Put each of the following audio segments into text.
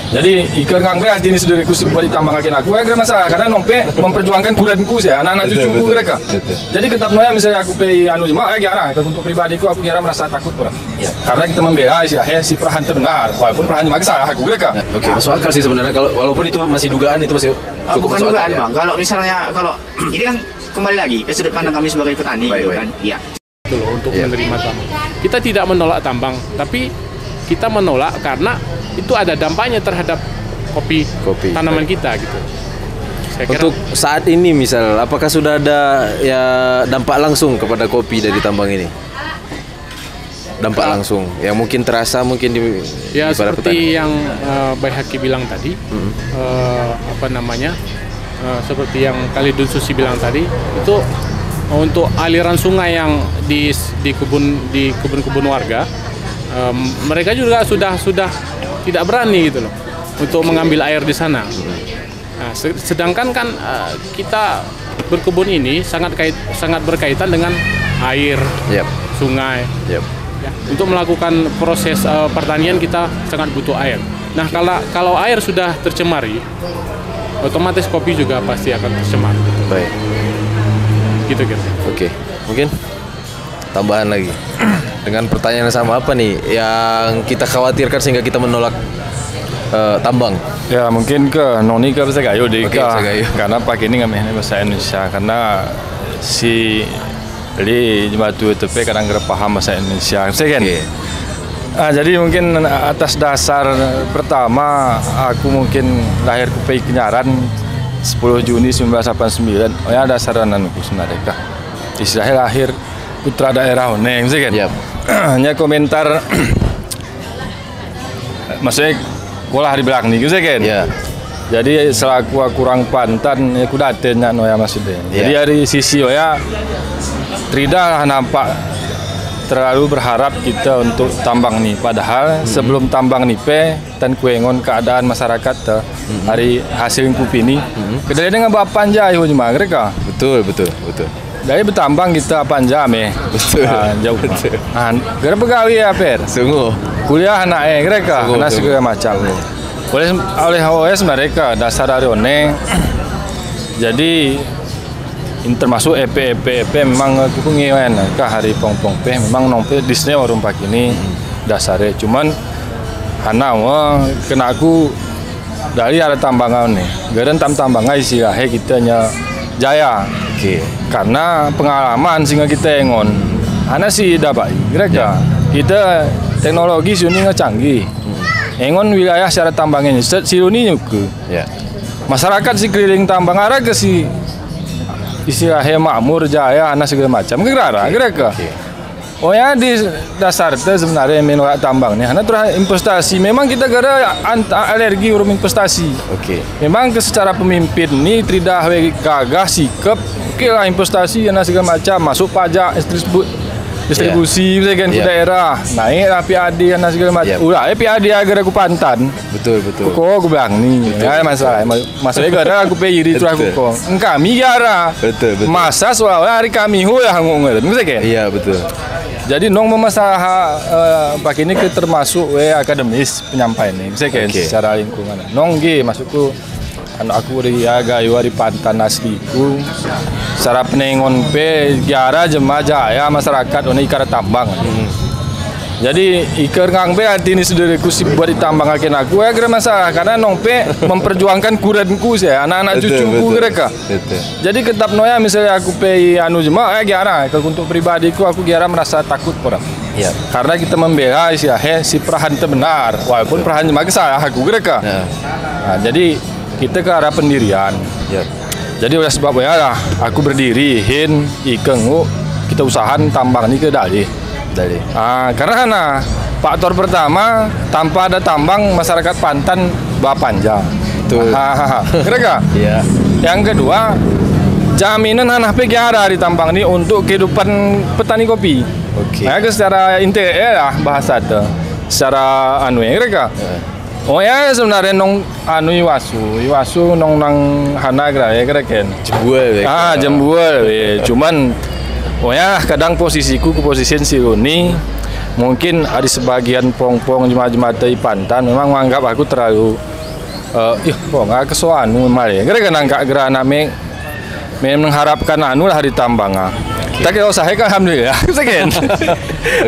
Jadi ikan kang hati ini sudah kusip buat ditambang akin aku kira masalah karena nompe memperjuangkan kudanku ya anak-anak cucuku mereka. Jadi ketap noya misalnya aku pay anu cuma kira untuk pribadiku aku kira merasa takut kurang. Ya. Karena kita membela si perahan benar walaupun perahan maksa aku mereka. Oke, masuk akal sih sebenarnya kalau walaupun itu masih dugaan itu masih cukup bukan dugaan bang. Kalau misalnya ini kan kembali lagi ke sudut pandang kami sebagai petani gitu kan. Iya. Untuk menerima tambang. Kita tidak menolak tambang, tapi kita menolak karena itu ada dampaknya terhadap kopi tanaman kita gitu. Saya kira, untuk saat ini misal, apakah sudah ada ya dampak langsung kepada kopi dari tambang ini? Dampak langsung, yang mungkin terasa mungkin di ya para seperti petani. yang Baihaqi bilang tadi, seperti yang Khalidun Susi bilang tadi, itu untuk aliran sungai yang di kebun-kebun warga, mereka juga sudah tidak berani gitu loh untuk mengambil air di sana. Nah, sedangkan kan kita berkebun ini sangat berkaitan dengan air, sungai. Ya, untuk melakukan proses pertanian kita sangat butuh air. Nah, kalau air sudah tercemari, otomatis kopi juga pasti akan tercemar. Baik. Gitu. Oke, mungkin tambahan lagi dengan pertanyaan yang sama apa nih yang kita khawatirkan sehingga kita menolak tambang? Ya mungkin ke noni ke bisa gayo deh karena pagi ini nggak bahasa Indonesia karena si li jembatu itu kadang nggak paham bahasa Indonesia, saya kan. Jadi mungkin atas dasar pertama aku mungkin lahir ke Kenyaran 10 Juni 1989. Oh ya dasar anakku sebenarnya istilahnya lahir putra daerah Oneng, sih kan? Hanya komentar, maksudnya sekolah di belakang nih, sih kan? Jadi selaku kurang pantan, aku datenya noya maksudnya. Jadi dari sisi ya, tidak nampak terlalu berharap kita untuk tambang nih. Padahal sebelum tambang nih dan kuengon keadaan masyarakat hari hasil kopi ini, kedai dengan bapak panjai cuma mereka. Betul. Dari bertambang kita panjang betul. Jauh betul. Gara pegawai ya per. Sungguh. Kuliah anak mereka, anak segala macam. Oleh OS mereka dasar dari Oneng. Jadi termasuk EP memang aku ngewen ke hari pong memang nompe Disney warung pagi ini dasarnya cuman anak kena aku dari ada tambangan nih garan tambangan istilahnya kita nya jaya karena pengalaman sehingga kita engon anak sih dapat mereka kita teknologi sini nggak canggih engon wilayah secara tambangnya si ini juga masyarakat si keliling tambang arah ke si istilahnya makmur jaya anak segala macam kira-kira oh ya di dasar itu sebenarnya menolak tambang nih karena terus investasi memang kita gara alergi urut investasi memang secara pemimpin ini tidak gagah sikap lah investasi anak segala macam masuk pajak distribusi misalkan ke daerah naik lah PAD anak segala macam PAD agar aku pantan betul kok aku bilang nih ya masalahnya gara aku payiri terus aku kok kami gara betul masa soalnya hari kami ya ngomong misalkan betul jadi nong memasalah pakai ini termasuk akademis penyampaian ini misalkan secara lingkungan nong masukku anak aku dari gayu dari pantan asliku secara penengon giara jemaah jaya masyarakat ini ikar tambang. Jadi ikar ngang hati ini sudah kusip buat ditambang akin aku kira masalah karena nong memperjuangkan kudanku saya anak-anak cucuku mereka. Jadi ketap noya misalnya aku anu jemaah giara untuk pribadiku aku giara merasa takut kurang. Karena kita membela si perahan benar walaupun perahan jemaah salah aku mereka. Nah, jadi kita ke arah pendirian. Jadi oleh sebabnya lah aku berdiri ikeng kita usahakan tambang ini ke dali. Karena faktor pertama tanpa ada tambang masyarakat Pantan panjang. Kira-kira. Yang kedua jaminan anak pegara di tambang ini untuk kehidupan petani kopi. Secara intinya lah bahasa itu. Secara kira-kira. Oh ya sebenarnya nong iwasu nong nang hana kira-kira jembual cuman oh ya kadang posisiku ke posisi Sironi mungkin ada sebagian pong-pong jemaah-jemaah dari Pantan memang menganggap aku terlalu kok nggak kesoanu kemarin. Gara-gara nggak gerana mengharapkan anu lah di tambang. Kita kira usaha kan alhamdulillah. Sekian.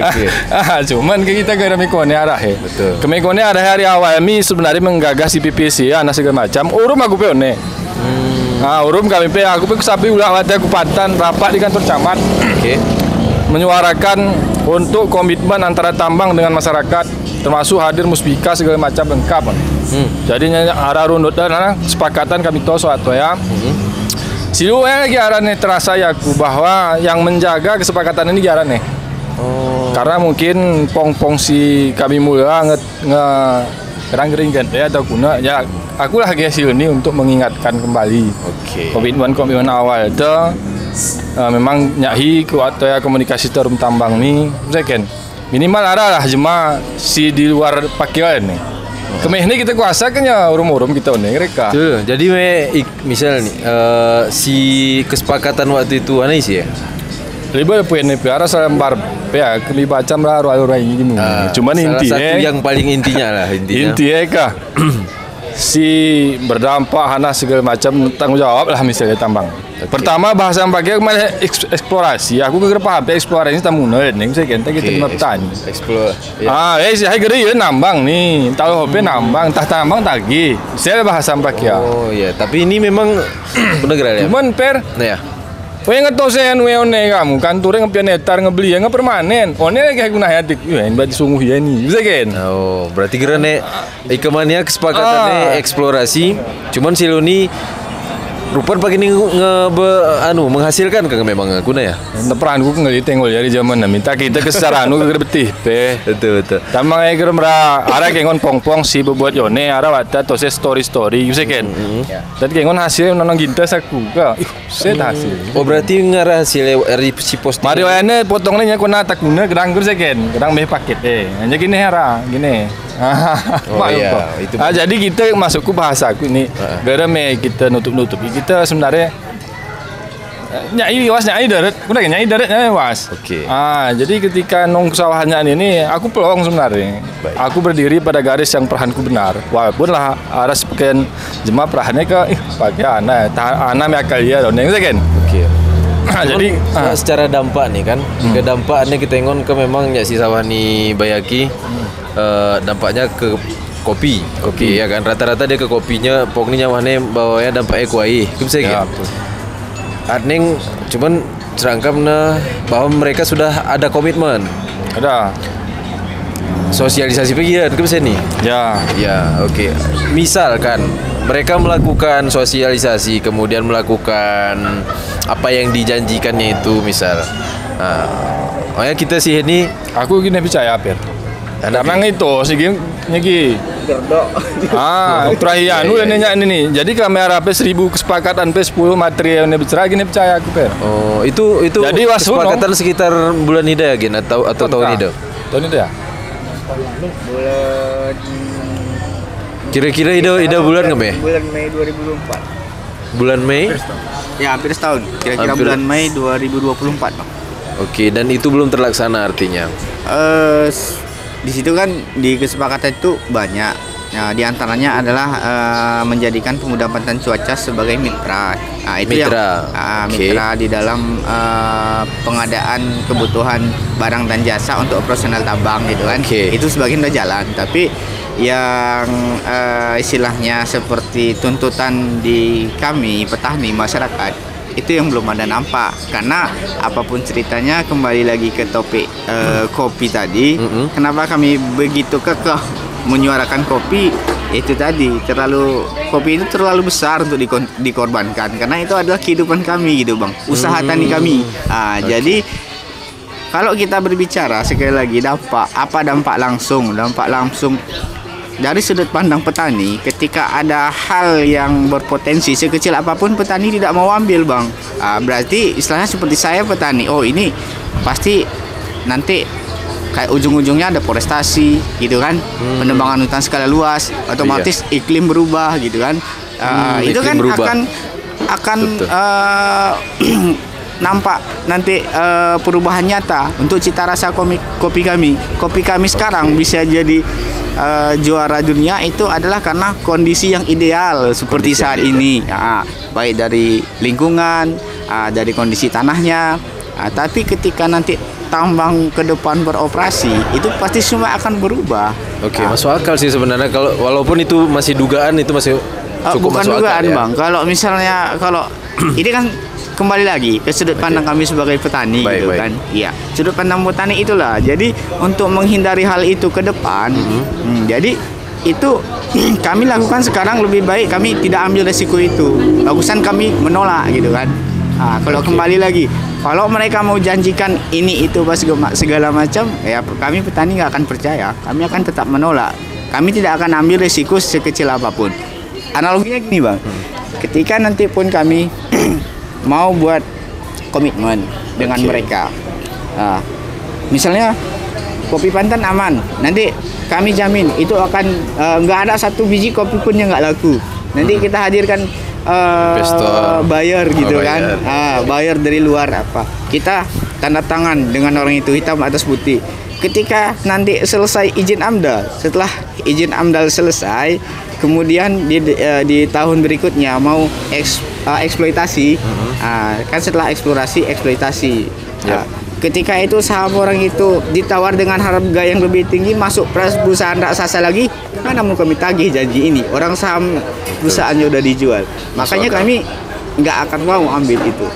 Oke. Cuman kita kira mikone arah ya. Betul. Kemikone arah hari awal mi sebenarnya menggagas IPPC anak segala macam. Urum aku peone. Urum kami aku sapi ulah waktu aku pantan rapat di kantor camat. Oke. Menyuarakan untuk komitmen antara tambang dengan masyarakat, termasuk hadir muspika segala macam lengkap. Jadi arah runut dan kesepakatan kami tahu suatu ya. Silu lagi arane terasa yaku bahwa yang menjaga kesepakatan ini arane. Karena mungkin pong si kami mula gerang-gering ya atau kuna ya aku lah hasil ini untuk mengingatkan kembali. Komitmen awal itu memang nyahi ku atau ya komunikasi terum tambang ni second. Minimal ada lah jemaah si di luar pakaian nih. Kemeh ini kita kuasa kan ya urum-urum kita nih mereka. Jadi misal nih si kesepakatan waktu itu aneh sih ya. Lebih punya negara selembar ya kami baca melalui ini. Cuman salah intinya satu yang paling intinya lah intinya kah si berdampak hana segala macam tanggung jawab lah misalnya tambang. Pertama bahasa yang pakai kemarin eksplorasi. Aku kira paham eksplorasi ini tamu nih saya kira kita bertanya. Explore. Saya kira ya nambang nih. Tahu HP nambang, nambang tagi. Saya bahasa yang pakai. Oh iya, tapi ini memang benar ya. Cuman per. Nah ya. Yang ngetau saya one kamu kantornya ngepianetar ngebeli nggak permanen. One kayak guna hadik. Ini berarti sungguh ya nih. Bisa kan? Oh, berarti kira nih ikamannya kesepakatannya eksplorasi. Cuman si Luni Rupert pagi ini menghasilkan kagak memang guna ya. Peran gue nggak ditengol dari zaman minta kita kesaranu ke betih pe. Betul. Tambang aja kira merah arah kengon pong si buat yone arah wata tose story bisa kan. Tadi kengon hasil nonong gintas aku ka. Set hasil. Oh berarti ngarah hasil si post. Mari wayane potongnya kena tak guna gedang gur second. Gedang beh paket hanya gini hara gini. Iya, itu. Jadi kita masuk ke bahasa aku ini. Gara kita nutup-nutupi kita sebenarnya nyai darat, nyai daratnya was. Oke. Jadi ketika nong kesawahannya ini aku pelong sebenarnya. Baik. Aku berdiri pada garis yang perahanku benar. Walaupun lah ada sebagian jemaah perahannya ke pakai anak mereka dia dong, kan? Oke. Jadi secara dampak nih kan, ke dampaknya kita ingon ke memang ya si Sawani Bayaki. Dampaknya ke kopi ya kan rata-rata dia ke kopinya pokoknya mana bawanya dampaknya kuai bisa ya, gitu. Adneng cuman serangkap bahwa mereka sudah ada komitmen ada sosialisasi pikiran bisa nih ya oke. Misalkan mereka melakukan sosialisasi kemudian melakukan apa yang dijanjikannya itu misal makanya kita sih ini aku gini percaya per. Karena itu segi nyegi. Terakhir anu nanya ini. Jadi kamera P1000 kesepakatan P10 material yang bicara gini percaya aku per. Oh, itu jadi kesepakatan sekitar bulan Ida ya Gin atau tahun Ida? Tahun Ida ya? Bulan kira-kira Ida bulan nggak Mei? Bulan Mei 2024. Bulan Mei? Ya, hampir setahun. Kira-kira bulan Mei 2024. Oke, dan itu belum terlaksana artinya. Di situ kan di kesepakatan itu banyak. Nah, di antaranya adalah menjadikan pemudapatan cuaca sebagai mitra. Nah, itu mitra. Mitra di dalam pengadaan kebutuhan barang dan jasa untuk operasional tambang gitu kan. Itu sebagian udah jalan, tapi yang istilahnya seperti tuntutan di kami petani masyarakat itu yang belum ada nampak, karena apapun ceritanya kembali lagi ke topik kopi tadi. Kenapa kami begitu kekeh menyuarakan kopi? Itu tadi kopi itu terlalu besar untuk dikorbankan, karena itu adalah kehidupan kami gitu bang, usaha tani kami. Jadi kalau kita berbicara sekali lagi dampak langsung dari sudut pandang petani, ketika ada hal yang berpotensi sekecil apapun petani tidak mau ambil bang. Berarti istilahnya seperti saya petani, oh ini pasti nanti kayak ujung-ujungnya ada forestasi gitu kan, penebangan hutan skala luas, otomatis iklim berubah gitu kan. Itu kan berubah. akan nampak nanti perubahan nyata untuk cita rasa kopi kami. Kopi kami sekarang bisa jadi juara dunia itu adalah karena kondisi yang ideal seperti saat ini. Ya, baik dari lingkungan, dari kondisi tanahnya. Tapi ketika nanti tambang ke depan beroperasi, itu pasti semua akan berubah. Oke, masuk akal sih sebenarnya, kalau walaupun itu masih dugaan, itu masih cukup bukan masuk dugaan, akal ya. Bang. Kalau misalnya ini kan kembali lagi ke sudut pandang kami sebagai petani gitu kan. Iya, sudut pandang petani itulah. Jadi untuk menghindari hal itu ke depan, jadi itu kami lakukan sekarang lebih baik kami tidak ambil resiko itu. Bagusan kami menolak gitu kan. Kalau kembali lagi, kalau mereka mau janjikan ini itu segala macam, ya kami petani nggak akan percaya. Kami akan tetap menolak. Kami tidak akan ambil resiko sekecil apapun. Analoginya gini, Bang. Ketika nanti pun kami mau buat komitmen dengan mereka, misalnya kopi pantan aman, nanti kami jamin itu akan nggak ada satu biji kopi pun yang nggak laku. Nanti kita hadirkan buyer gitu kan, buyer dari luar kita tanda tangan dengan orang itu hitam atas putih. Ketika nanti selesai izin AMDAL, setelah izin AMDAL selesai, kemudian di tahun berikutnya mau eksploitasi, kan setelah eksplorasi eksploitasi. Ketika itu saham orang itu ditawar dengan harga yang lebih tinggi, masuk perusahaan raksasa lagi, mana mau kami tagih janji ini? Orang saham perusahaannya udah dijual. Makanya kami nggak akan mau ambil itu.